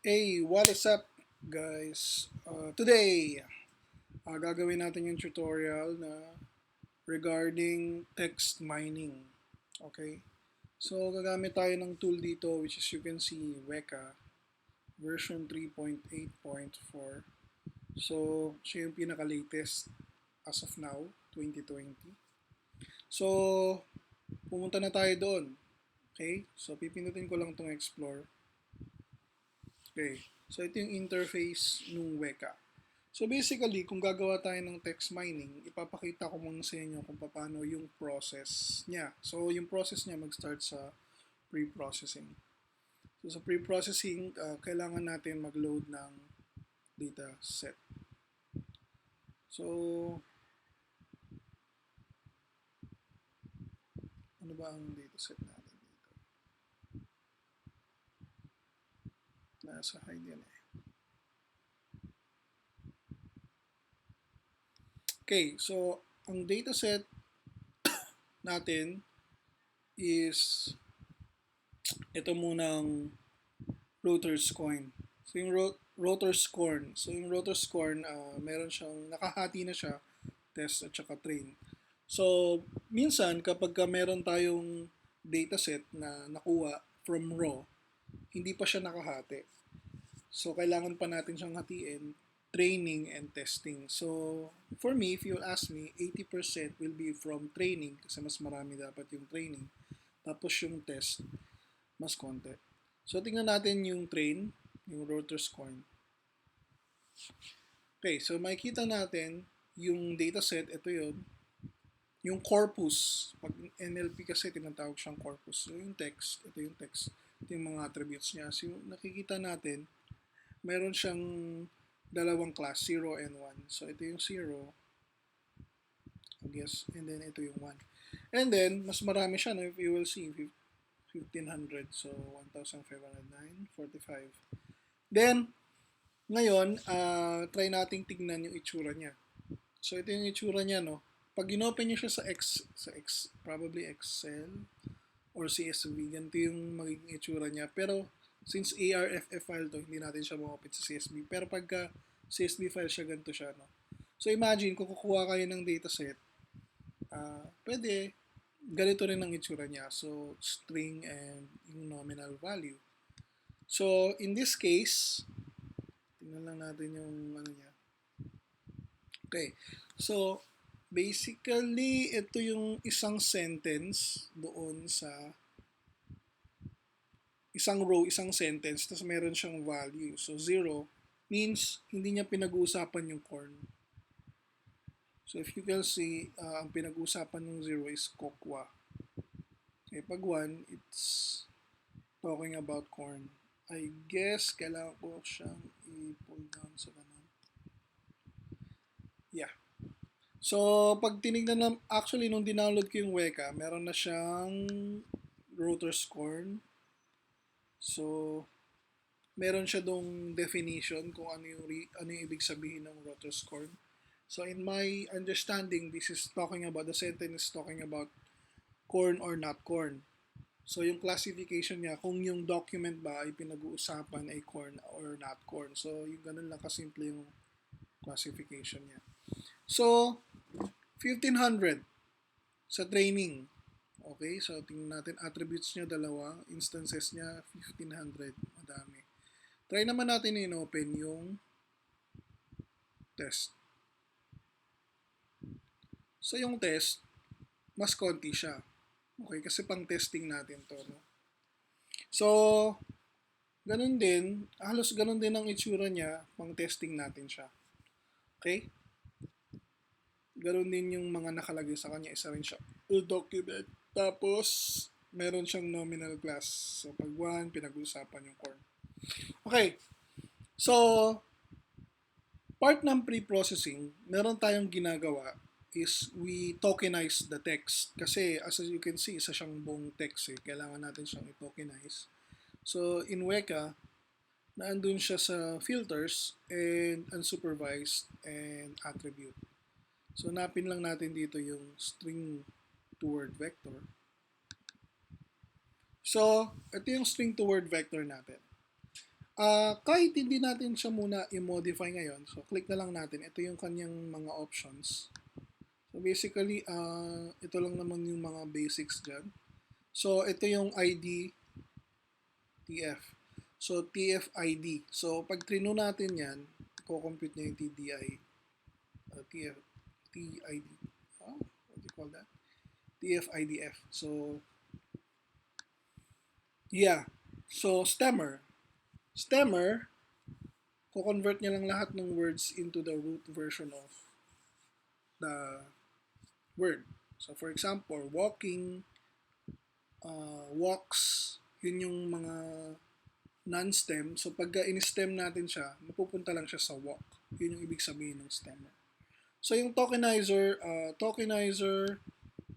Hey, what is up guys? Today, gagawin natin yung tutorial na regarding text mining. Okay? So, gagamit tayo ng tool dito which is you can see Weka version 3.8.4. So, siya yung pinaka-latest as of now, 2020. So, pumunta na tayo doon. Okay? So, pipindutin ko lang itong explore. Okay. So, ito yung interface ng Weka. So, basically, kung gagawa tayo ng text mining, ipapakita ko muna sa inyo kung paano yung process niya. So, yung process niya mag-start sa preprocessing. So, sa preprocessing, kailangan natin mag-load ng data set. So, ano ba ang data set natin dito? Nasa hide yan eh. Okay, so, ang data set natin is ito munang rotor's coin. So yung rotor's corn. So yung rotor's corn, meron siyang nakahati na siya, test at saka train. So minsan kapag meron tayong dataset na nakuha from raw, hindi pa siya nakahati. So kailangan pa natin siyang hatiin, training and testing. So for me, if you'll ask me, 80% will be from training kasi mas marami dapat yung training. Tapos yung test, mas konti. So tingnan natin yung train, yung rotor's coin. Okay, so makikita natin yung dataset, ito yun. Yung corpus, pag NLP kasi tinatawag siyang corpus. So yung text, ito yung text. Ito yung mga attributes niya. So nakikita natin, meron siyang dalawang class, 0 and 1. So ito yung 0, I guess, and then ito yung 1. And then, mas marami siya, no? If you will see, 1,500, so 1,509, 45. Then, ngayon, try nating tignan yung itsura niya. So, ito yung itsura niya, no? Pag inopen niyo siya probably Excel or CSV, ganito yung magiging itsura niya. Pero, since ARFF file to, hindi natin siya ma-open sa CSV. Pero pagka CSV file siya, ganito siya, no? So, imagine, kung kukuha kayo ng dataset, pwede, ganito rin ang itsura niya. So, string and yung nominal value. So, in this case, tingnan lang natin yung ano niya. Okay. So, basically, ito yung isang sentence doon sa isang row, isang sentence, tapos meron siyang value. So, 0 means hindi niya pinag-uusapan yung corn. So, if you can see, ang pinag-uusapan ng 0 is kokwa. Okay, pag 1, it's talking about corn. I guess, kailangan ko siyang i-pull down sa ganun. Yeah. So, pag tinignan na, actually, nung dinownload ko yung Weka, meron na siyang rotor's corn. So, meron siya dong definition kung ano yung ibig sabihin ng rotor's corn. So, in my understanding, this is talking about, the sentence is talking about corn or not corn. So, yung classification niya, kung yung document ba ay pinag-uusapan ay corn or not corn. So, yung ganun lang kasimple yung classification niya. So, 1,500 sa training. Okay, so tingnan natin, attributes niya dalawa, instances niya 1,500, madami. Try naman natin in-open yung test. So, yung test, mas konti siya. Okay, kasi pang testing natin to, no? So, ganun din, halos ganun din ang itsura niya, pang testing natin siya. Okay? Ganun din yung mga nakalagay sa kanya, isa rin siya document. Tapos, meron siyang nominal class. So, pag 1, pinag-uusapan yung corn. Okay. So, part ng pre-processing, meron tayong ginagawa is we tokenize the text. Kasi as you can see, isa siyang buong text eh. Kailangan natin siyang i-tokenize. So in Weka, naandun siya sa filters and unsupervised and attribute. So napin lang natin dito yung string to word vector. So ito yung string to word vector natin. Kahit hindi natin siya muna i-modify ngayon, so click na lang natin. Ito yung kanyang mga options. So basically, ito lang naman yung mga basics dyan. So ito yung ID, TF. So TF ID. So pag trino natin yan, i-compute niya yung TDI, TF, TID. What do you call that? TF-IDF. So, yeah. So, stemmer. Stemmer, ko-convert niya lang lahat ng words into the root version of the word. So, for example, walking, walks, yun yung mga non-stem. So, pagka in-stem natin siya, mapupunta lang siya sa walk. Yun yung ibig sabihin ng stemmer. So, yung tokenizer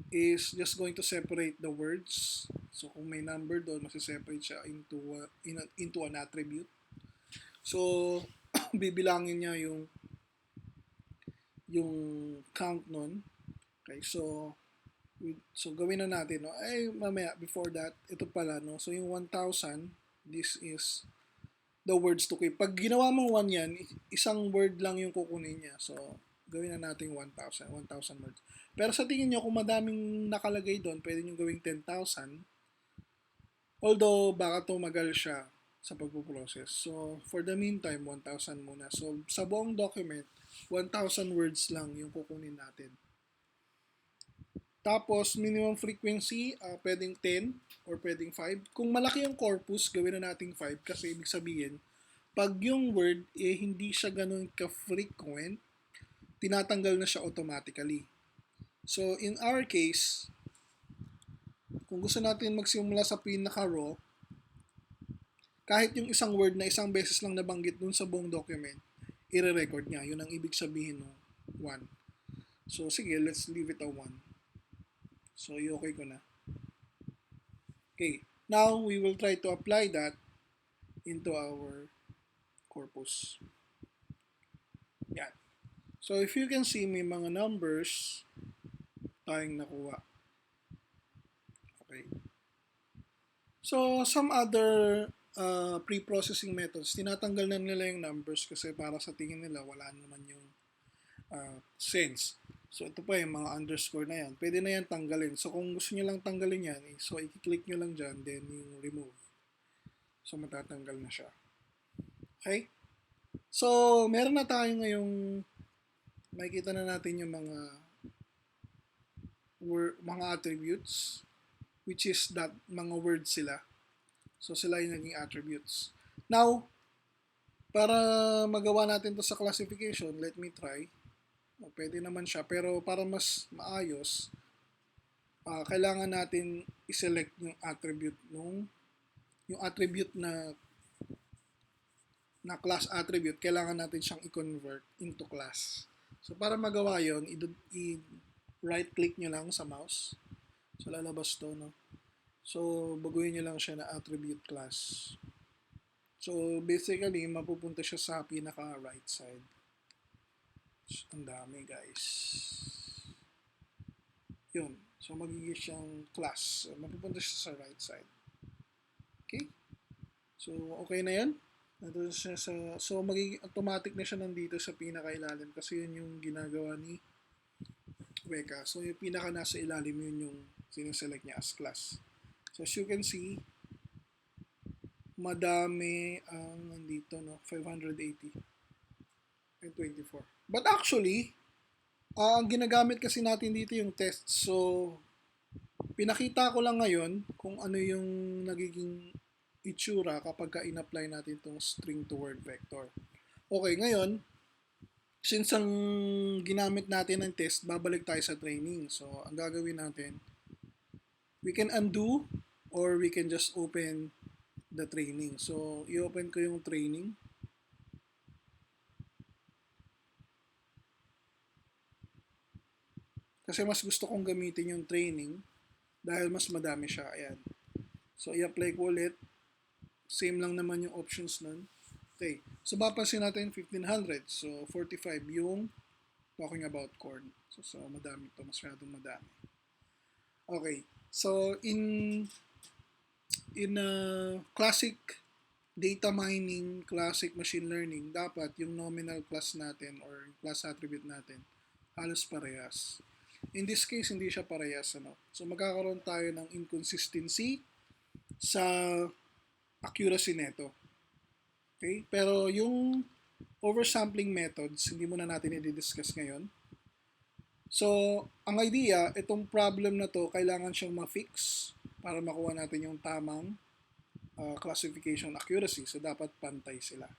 is just going to separate the words. So, kung may number doon, masiseparate siya into an attribute. So, bibilangin niya yung count nun. Okay, so gawin na natin, no? Ay, mamaya, before that, ito pala, no? So, yung 1,000, this is the words to keep. Pag ginawa mong 1 yan, isang word lang yung kukunin niya. So, gawin na natin 1,000 words. Pero sa tingin nyo, kung madaming nakalagay doon, pwede nyo gawing 10,000. Although, baka tumagal siya sa pagpuprocess. So, for the meantime, 1,000 muna. So, sa buong document, 1,000 words lang yung kukunin natin. Tapos, minimum frequency, pwedeng 10 or pwedeng 5. Kung malaki yung corpus, gawin na nating 5 kasi ibig sabihin, pag yung word hindi siya ganun ka-frequent, tinatanggal na siya automatically. So, in our case, kung gusto natin magsimula sa pinaka-raw, kahit yung isang word na isang beses lang nabanggit dun sa buong document, i-record niya. Yun ang ibig sabihin ng 1. So, sige, let's leave it a 1. So, i-okay ko na. Okay. Now, we will try to apply that into our corpus. Yan. So, if you can see, may mga numbers tayong nakuha. Okay. So, some other pre-processing methods, tinatanggal na nila yung numbers kasi para sa tingin nila, wala naman yung sense. So, ito pa yung mga underscore na yan. Pwede na yan tanggalin. So, kung gusto nyo lang tanggalin yan, so, i-click nyo lang dyan, then yung remove. So, matatanggal na siya. Okay? So, meron na tayo ngayong makikita na natin yung mga attributes, which is that mga words sila. So, sila yung naging attributes. Now, para magawa natin to sa classification, let me try. Pwede naman siya, pero para mas maayos, kailangan natin i-select yung attribute yung attribute na class attribute, kailangan natin siyang i-convert into class. So, para magawa yon, i-right click nyo lang sa mouse. So, lalabas to, no? So, baguhin nyo lang siya na attribute class. So, basically, mapupunta siya sa pinaka-right side. So, ang dami, guys. Yun. So, magiging siyang class. So, mapupunta siya sa right side. Okay? So, okay na yan. Nandun siya so, magiging automatic na siya nandito sa pinaka-ilalim kasi yun yung ginagawa ni Weka. So, yung pinaka nasa ilalim yun yung sineselect niya as class. So, as you can see, madami ang nandito, no? 580 and 24. But actually, ang ginagamit kasi natin dito yung test. So, pinakita ko lang ngayon kung ano yung nagiging itsura kapag in-apply natin itong string to word vector. Okay, ngayon, since ang ginamit natin ng test, babalik tayo sa training. So, ang gagawin natin, we can undo or we can just open the training. So, i-open ko yung training. Kasi mas gusto kong gamitin yung training dahil mas madami siya. Ayan. So, i-apply ko ulit. Same lang naman yung options nun. Okay. So, mapapansin natin 1,500. So, 45 yung talking about corn. So madami to. Masyadong madami. Okay. So, in classic data mining, classic machine learning, dapat yung nominal class natin or class attribute natin halos parehas. In this case, hindi siya parehas. So magkakaroon tayo ng inconsistency sa accuracy neto. Okay? Pero yung oversampling methods, hindi muna natin i-discuss ngayon. So, ang idea, itong problem na to, kailangan siyang ma-fix para makuha natin yung tamang classification accuracy. So, dapat pantay sila.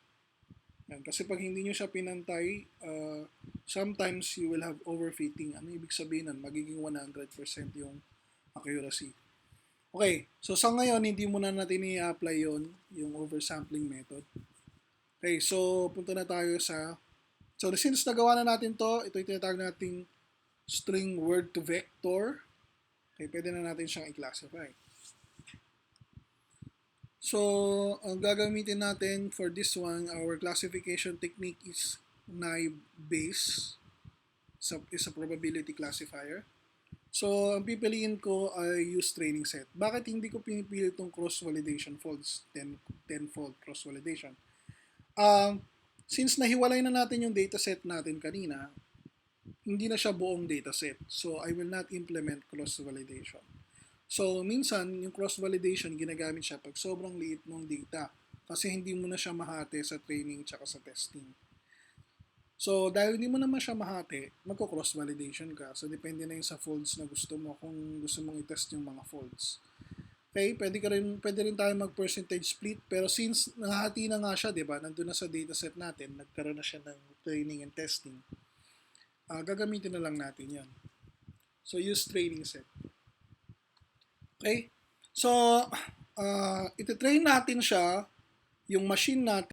Yan. Kasi pag hindi nyo siya pinantay, sometimes you will have overfitting. Ano ibig sabihin nun? Magiging 100% yung accuracy. Okay, so sa ngayon, hindi muna natin i-apply yung oversampling method. Okay, so punta na tayo sa... So since nagawa na natin to, ito yung tinatawag nating string word to vector. Okay, pwede na natin siyang i-classify. So, ang gagamitin natin for this one, our classification technique is naive base. Is a probability classifier. So, ang pipiliin ko ay use training set. Bakit hindi ko pinipili itong cross-validation folds, 10-fold cross-validation? Since nahiwalay na natin yung dataset natin kanina, hindi na siya buong dataset. So, I will not implement cross-validation. So, minsan, yung cross-validation, ginagamit siya pag sobrang liit ng data. Kasi hindi mo na siya mahati sa training tsaka sa testing. So, dahil hindi mo naman siya mahati, magko-cross-validation ka. So, depende na yun sa folds na gusto mo kung gusto mong i-test yung mga folds. Okay, pwede rin tayo mag-percentage split. Pero since nahati na nga siya, di ba? Nandun na sa dataset natin, nagkaroon na siya ng training and testing. Gagamitin na lang natin yan. So, use training set. Okay? So, iti-train natin siya, yung machine natin,